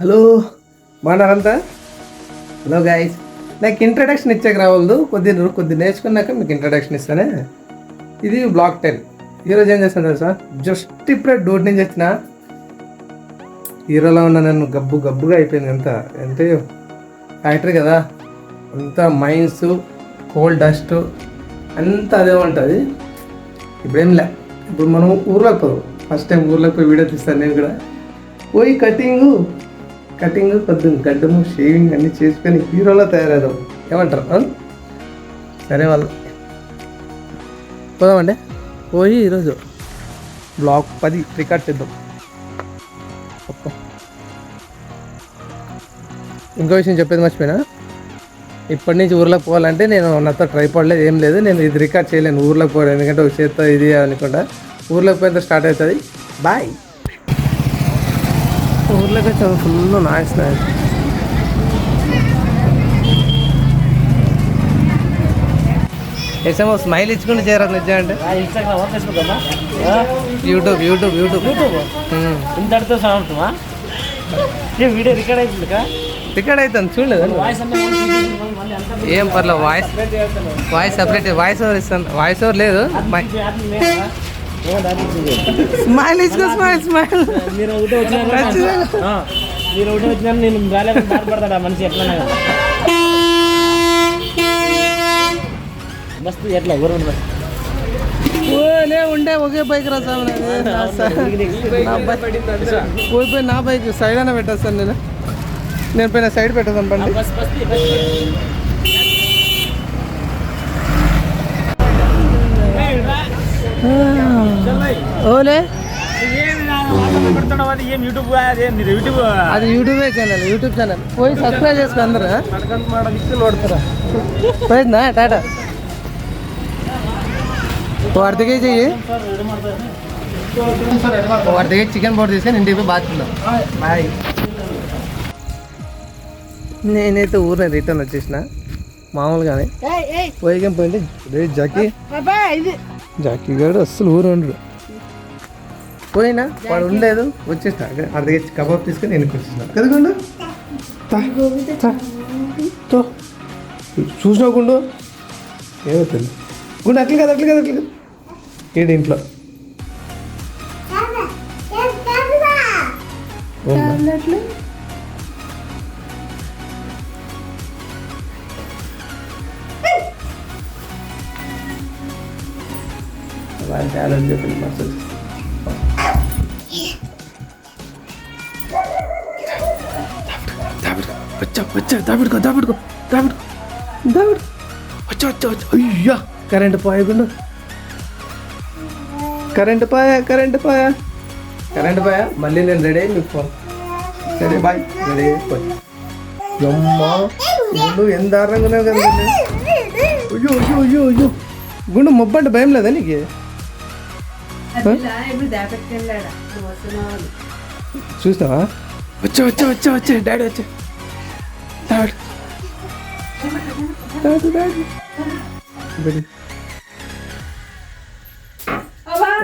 Hello బాగున్నారంతా. Hello guys, నాకు introduction ఇచ్చాక రావద్దు, కొద్ది నేర్చుకున్నాక మీకు ఇంట్రడక్షన్ ఇస్తానే. ఇది బ్లాక్ 10. ఈరోజు ఏం చేస్తాను తెలుసా, జస్ట్ ఇప్పుడే డ్యూటీ నుంచి వచ్చిన. హీరోలో ఉన్న నన్ను గబ్బుగా అయిపోయింది. ఎంత ఫ్యాక్టరీ కదా, అంతా మైన్స్, కోల్ డస్ట్ అంతా అదే ఉంటుంది. ఇప్పుడేం లే, ఇప్పుడు మనం ఊర్లోకి పోదు. ఫస్ట్ టైం ఊర్లోకి పోయి వీడియో తీస్తాను నేను కూడా. పోయి కటింగ్ కొద్దిగా గడ్డము షేవింగ్ అన్నీ చేసుకొని హీరోలో తయారయ్యాం. ఏమంటారు? సరే వాళ్ళు పోదామండి. పోయి ఈరోజు బ్లాక్ 10 రికార్డ్ చేద్దాం. ఇంకో విషయం చెప్పేది మర్చిపోయినా, ఇప్పటి నుంచి ఊర్లోకి పోవాలంటే నేను నాతో ట్రైపాడ్ లేదు, ఏం లేదు. నేను ఇది రికార్డ్ చేయలేను ఊర్లోకి పోవడం, ఎందుకంటే ఒక చేత్తో ఇది అనుకుంటా. ఊర్లోకి పోయితే స్టార్ట్ అవుతుంది. బాయ్. ఊర్లోకి వచ్చాము, ఫుల్ నాయిస్. ఎస్ఎంఓ స్మైల్ ఇచ్చుకుంటూ చేరారు నిజం అంటే. యూట్యూబ్ ఇంతటితో సమాప్తమా? వీడియో రికార్డ్ అవుతుంది, రికార్డ్ అవుతుంది చూడలేదు. ఏం పర్లేదు, వాయిస్ సపరేట్, వాయిస్ ఓవర్ ఇస్తాను. వాయిస్ ఓవర్ లేదు, స్మైల్ ఇచ్చుకో. స్మైల్ మీరు ఒకటే వచ్చినా నేను రాలేదని బాధపడతాడా మనిషి? ఎట్లా మస్తు ఎట్లా ఉండే ఒకే బైక్ రా సార్, పోయిపోయి నా బైక్ సైడ్ అయినా పెట్టేస్తాను. నేను పైన సైడ్ పెట్టేస్తాను బండి. ఓలే అది యూట్యూబ్ ఛానల్ పోయి సబ్స్క్రైబ్ చేసుకో. అందరూ నోడతారా? పోయిందా టాటా? అర్ధ కేజీ చికెన్ బోర్డు తీసుకొని ఇంటికి పోయి బాత్రూంలో. బాయ్. నేనైతే ఊరిని రిటర్న్ వచ్చేసిన మామూలుగానే. పోయింది జాకీ గారు అస్సలు ఊరు ఉండడు. పోయినా వాడు ఉండలేదు, వచ్చేసిన. అర్ధ కేజీ కబాబ్ తీసుకొని నేను వచ్చేసిన కదకుండా. చూసినాకుండా ఏమవుతుంది గుండె అట్లా కదా ఏడు ఇంట్లో టాలెంట్ చెప్పింది మస్తు. అయ్యా కరెంటు పోయకుండా, కరెంటు పోయా. మళ్ళీ నేను రెడీ అయ్యి మీకు ఫోన్. సరే బాయ్. రెడీ అయిపోయి అమ్మా గుండు ఎంత దారుణంగా ఉన్నావు కదా. అయ్యో గుండు మొబ్బంటే భయం లేదా నీకు? చూసినావా? వచ్చా డాడీ వచ్చా.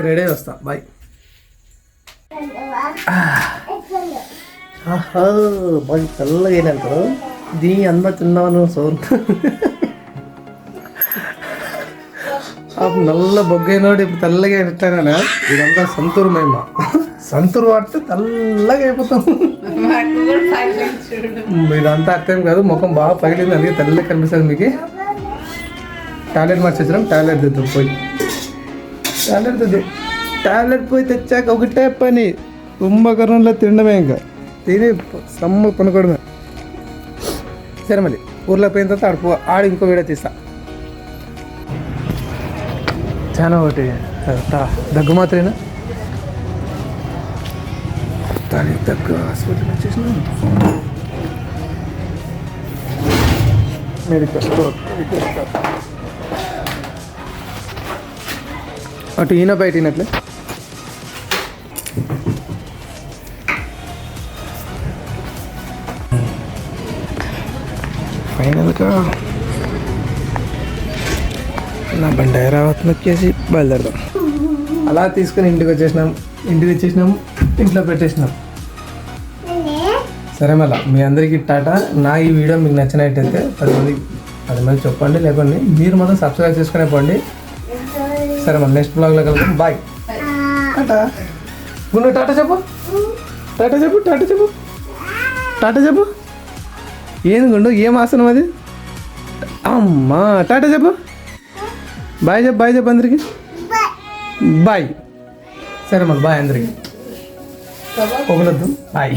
రెడీ వస్తా. బాయ్. బాగా తెల్లగా అయినంటారు. దీని అన్న తిన్నాను సోన్ నల్ల బొగ్గైనోడు ఇప్పుడు తెల్లగా ఎట్లయినా. ఇదంతా సంతూరు మేమ. సంతూరు వాడితే తెల్లగా అయిపోతాం. ఇదంతా అర్థం కాదు, ముఖం బాగా పగిలింది, అందుకే తెల్లగా కనిపిస్తుంది మీకు. టాయిలెట్ మార్చేసినాం, టాయిలెట్ తెద్దాం. టాయిలెట్ పోయి తెచ్చాక ఒకటే పని, కుంభకర్ణంలో తినడమే. ఇంకా తిని సమ్మ కొనుక్కోవడమే. సరే మళ్ళీ ఊర్లో పోయిన తర్వాత ఆడు ఇంకో వీడియో తీస్తా. చాలా ఒకటి దగ్గు మాత్రమేనా? దానికి దగ్గు హాస్పిటల్ వచ్చేసిన మెడికల్ స్టోర్. అటు ఈయన బయట ఈనట్లే. ఫైనల్గా నా బండి హైదరాబాద్ నొక్కేసి బయలుదేరదాం. అలా తీసుకుని ఇంటికి వచ్చేసినాం. ఇంట్లో పెట్టేసినాం. సరే మళ్ళీ మీ అందరికీ టాటా. నా ఈ వీడియో మీకు నచ్చినట్టయితే 10 మంది చెప్పండి, లేకండి మీరు మాత్రం సబ్స్క్రైబ్ చేసుకునే పోండి. సరే మళ్ళీ నెక్స్ట్ బ్లాగ్లో కలుద్దాం. బాయ్. టాటా. గుండు టాటా చెప్పు. టాటా చెప్పు. టాటా చెప్పు. టాటా చెప్పు. ఏంది గుండు, ఏం ఆసనం అది? అమ్మా టాటా చెప్పు. బాయ్ చెప్పు. బాయ్ చెప్పు అందరికి. బాయ్. సరే మళ్ళీ బాయ్ అందరికి. పొగలొద్దు. బాయ్.